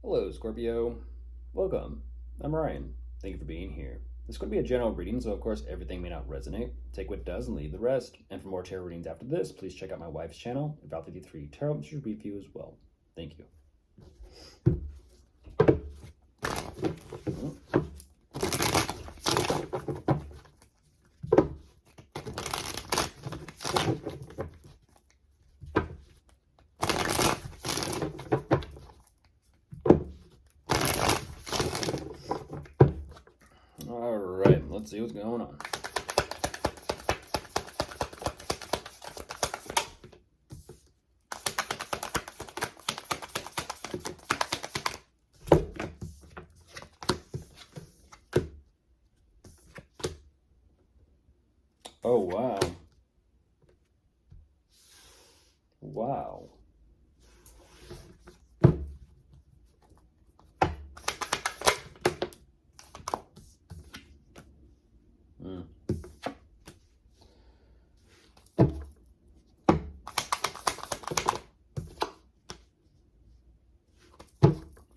Hello, Scorpio. Welcome. I'm Ryan. Thank you for being here. This is going to be a general reading, so of course everything may not resonate. Take what does and leave the rest. And for more tarot readings after this, please check out my wife's channel, Val 53 Tarot, which should read for you as well. Thank you. All right, let's see what's going on. Oh, wow. Wow. Mm.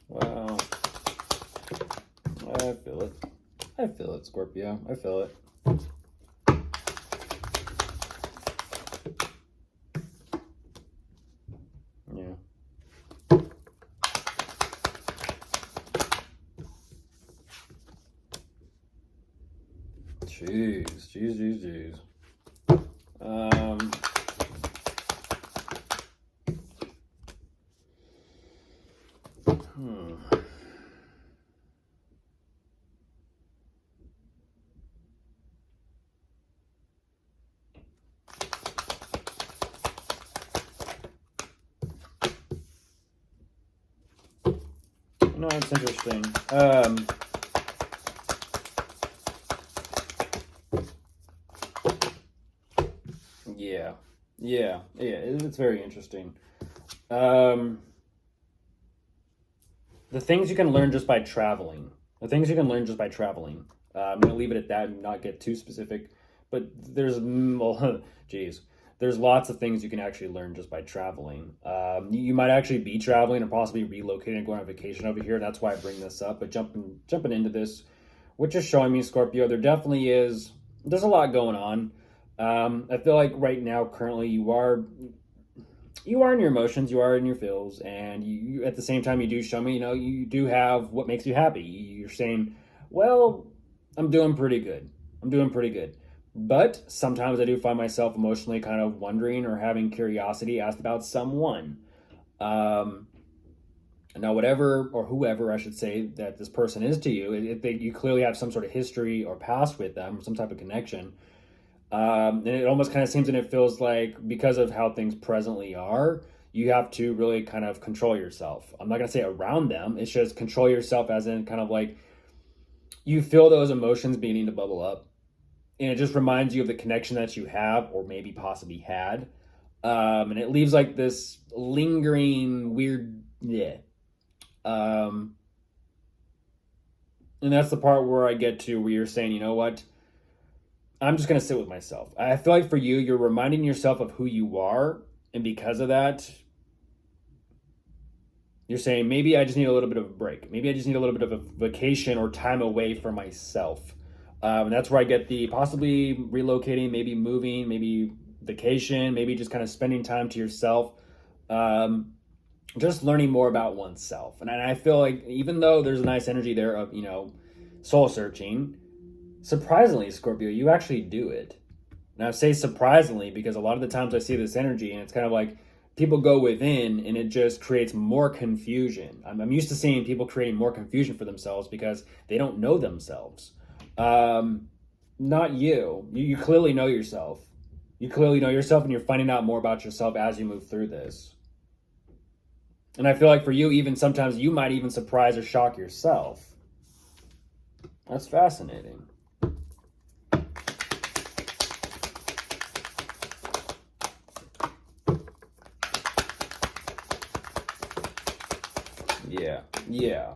Wow. I feel it. I feel it, Scorpio. I feel it. Yeah. Jeez. Um, hmm. No, it's interesting. Yeah, it's very interesting. The things you can learn just by traveling. The things you can learn just by traveling. I'm going to leave it at that and not get too specific. But there's, well, geez, there's lots of things you can actually learn just by traveling. You might actually be traveling or possibly relocating and going on vacation over here. That's why I bring this up. But jumping into this, what you're showing me, Scorpio, there's a lot going on. I feel like right now, currently, you are in your emotions, you are in your feels, and you at the same time you do show me, you do have what makes you happy. You're saying, well, I'm doing pretty good. But sometimes I do find myself emotionally kind of wondering or having curiosity asked about someone. Um, Now, whatever or whoever I should say that this person is to you, you clearly have some sort of history or past with them, some type of connection. And it almost kind of seems and it feels like because of how things presently are, you have to really kind of control yourself. I'm not going to say around them. It's just control yourself as in kind of like you feel those emotions beginning to bubble up. And it just reminds you of the connection that you have or maybe possibly had. And it leaves like this lingering weird, yeah. Um, and that's the part where I get to where you're saying, you know what? I'm just going to sit with myself. I feel like for you, you're reminding yourself of who you are. And because of that, you're saying, maybe I just need a little bit of a break. Maybe I just need a little bit of a vacation or time away for myself. And that's where I get the possibly relocating, maybe moving, maybe vacation, maybe just kind of spending time to yourself. Just learning more about oneself. And I feel like even though there's a nice energy there of, soul searching, surprisingly, Scorpio, you actually do it. And I say surprisingly because a lot of the times I see this energy and it's kind of like people go within and it just creates more confusion. I'm used to seeing people creating more confusion for themselves because they don't know themselves. Not you. You clearly know yourself. You clearly know yourself and you're finding out more about yourself as you move through this. And I feel like for you, even sometimes you might even surprise or shock yourself. That's fascinating. Yeah.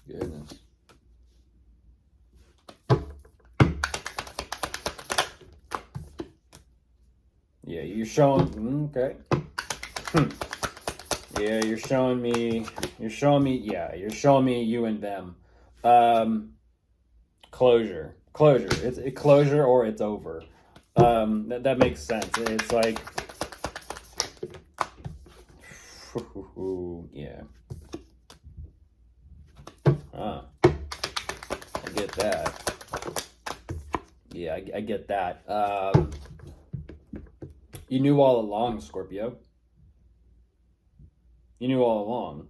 Goodness. Yeah, you're showing, okay. Yeah, you're showing me, yeah, you're showing me you and them. Closure. It's closure or it's over. That makes sense. It's like, yeah. I get that. Yeah, I get that. You knew all along, Scorpio. You knew all along.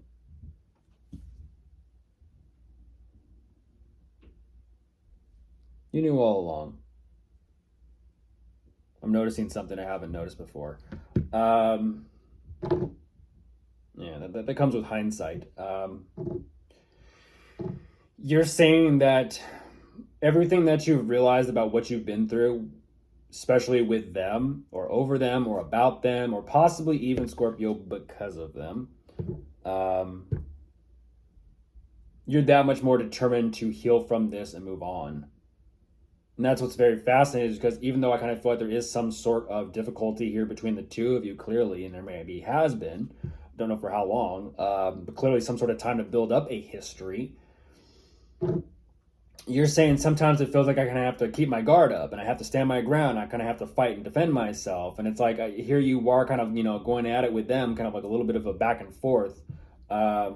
You knew all along. I'm noticing something I haven't noticed before. Yeah, that comes with hindsight. You're saying that everything that you've realized about what you've been through, especially with them or over them or about them or possibly even Scorpio because of them, um, you're that much more determined to heal from this and move on. And that's what's very fascinating, is because even though I kind of feel like there is some sort of difficulty here between the two of you, clearly, and there maybe has been, don't know for how long, but clearly some sort of time to build up a history. You're saying sometimes it feels like I kind of have to keep my guard up and I have to stand my ground. I kind of have to fight and defend myself. And it's like, here you are kind of, going at it with them, kind of like a little bit of a back and forth. That's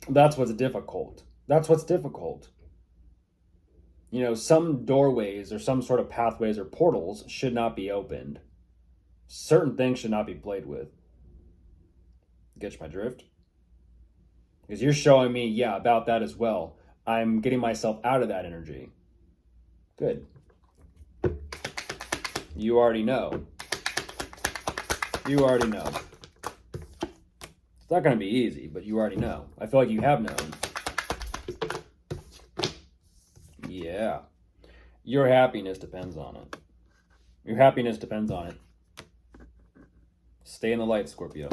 what's difficult. That's what's difficult. Some doorways or some sort of pathways or portals should not be opened. Certain things should not be played with. Get my drift? Because you're showing me, yeah, about that as well. I'm getting myself out of that energy. Good. You already know. You already know. It's not going to be easy, but you already know. I feel like you have known. Yeah. Your happiness depends on it. Your happiness depends on it. Stay in the light, Scorpio.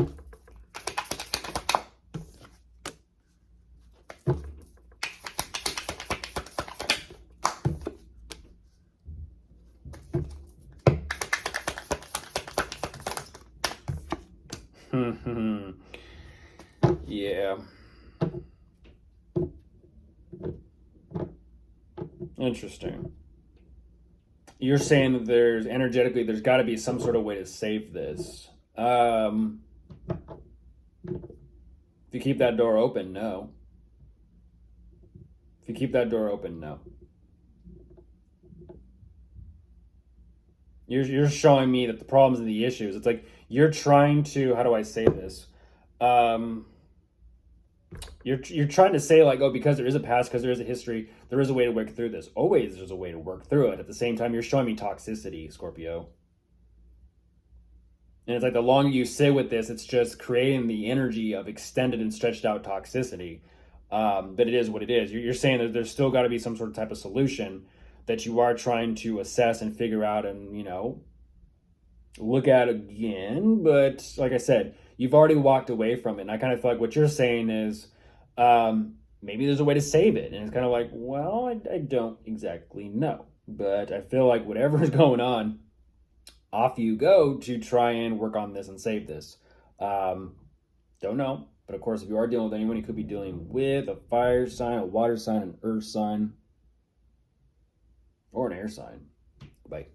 Yeah. Interesting. You're saying that there's got to be some sort of way to save this. If you keep that door open, no. If you keep that door open, no. You're showing me that the problems and the issues. It's like you're trying to. How do I say this? You're trying to say like, oh, because there is a past, because there is a history, there is a way to work through this. Always there's a way to work through it. At the same time, you're showing me toxicity, Scorpio. And it's like the longer you sit with this, it's just creating the energy of extended and stretched out toxicity. But it is what it is. You're saying that there's still got to be some sort of type of solution that you are trying to assess and figure out and, look at again. But like I said, you've already walked away from it. And I kind of feel like what you're saying is maybe there's a way to save it. And it's kind of like, well, I don't exactly know. But I feel like whatever is going on, off you go to try and work on this and save this. Don't know. But of course, if you are dealing with anyone, you could be dealing with a fire sign, a water sign, an earth sign, or an air sign. Bye.